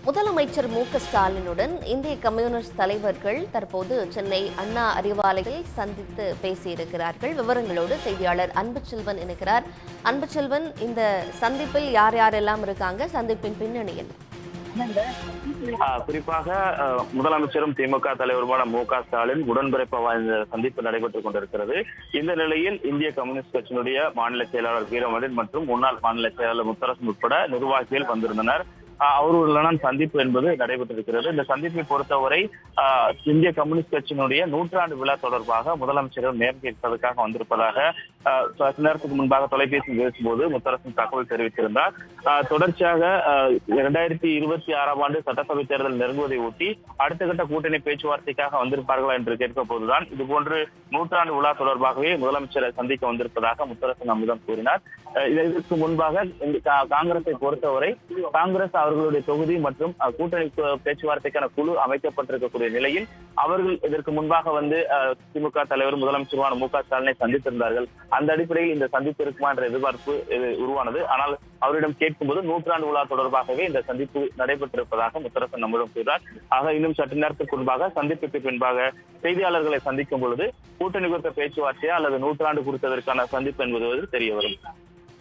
முதலமைச்சர் மு.க.ஸ்டாலினுடன் இந்திய கம்யூனிஸ்ட் தலைவர்கள் தற்போது சென்னை அண்ணா அறிவாலயத்தில் சந்தித்து பேசியிருக்கிறார்கள். விவரங்களோடு செய்தியாளர் அன்புச்செல்வன் இணைக்கிறார். அன்புச்செல்வன், இந்த சந்திப்பில் யார் யாரெல்லாம் இருக்காங்க? சந்திப்பின் பின்னணி என்ன? குறிப்பாக முதலமைச்சரும் திமுக தலைவருமான மு.க.ஸ்டாலின் உடன்பிறப்பு இந்த சந்திப்பு நடைபெற்றுக் கொண்டிருக்கிறது. இந்த நிலையில் இந்திய கம்யூனிஸ்ட் கட்சியினுடைய மாநில செயலாளர் வீரமணி மற்றும் முன்னாள் மாநில செயலாளர் முத்தரசன் உட்பட நிர்வாகிகள் வந்திருந்தனர். அவர்களுடன் சந்திப்பு என்பது நடைபெற்றிருக்கிறது. இந்த சந்திப்பை பொறுத்தவரை இந்திய கம்யூனிஸ்ட் கட்சியினுடைய 100ஆண்டு விழா தொடர்பாக முதலமைச்சர் நேரம் கேட்பதற்காக வந்திருப்பதாக சில நேரத்துக்கு முன்பாக தொலைபேசியில் பேசும்போது முத்தரசன் தகவல் தெரிவித்திருந்தார். தொடர்ச்சியாக 2026ஆம் ஆண்டு சட்டசபை தேர்தல் நெருங்குவதை ஒட்டி அடுத்த கட்ட கூட்டணி பேச்சுவார்த்தைக்காக வந்திருப்பார்களா என்று கேட்க போதுதான் இதுபோன்று 100ஆண்டு விழா தொடர்பாகவே முதலமைச்சரை சந்திக்க வந்திருப்பதாக முத்தரசன் நம்மிடம் கூறினார். இதற்கு முன்பாக காங்கிரஸை பொறுத்தவரை காங்கிரஸ் அவர்களுடைய தொகுதி மற்றும் கூட்டணி பேச்சுவார்த்தைக்கான குழு அமைக்கப்பட்டிருக்கக்கூடிய நிலையில் அவர்கள் இதற்கு முன்பாக வந்து திமுக தலைவர் முதலமைச்சருமான மு.க.ஸ்டாலினை சந்தித்திருந்தார்கள். அந்த அடிப்படையில் இந்த சந்திப்பு இருக்குமா என்ற எதிர்பார்ப்பு உருவானது. ஆனால் அவரிடம் கேட்கும்போது 100ஆண்டு விழா தொடர்பாகவே இந்த சந்திப்பு நடைபெற்றிருப்பதாக முத்தரசன் நம்மிடம் கூறினார். ஆக இன்னும் சற்று நேரத்துக்கு முன்பாக சந்திப்புக்கு பின்பாக செய்தியாளர்களை சந்திக்கும் பொழுது கூட்டணி குறித்த பேச்சுவார்த்தையா அல்லது 100ஆண்டு குறித்ததற்கான சந்திப்பு என்பது தெரிய வரும்.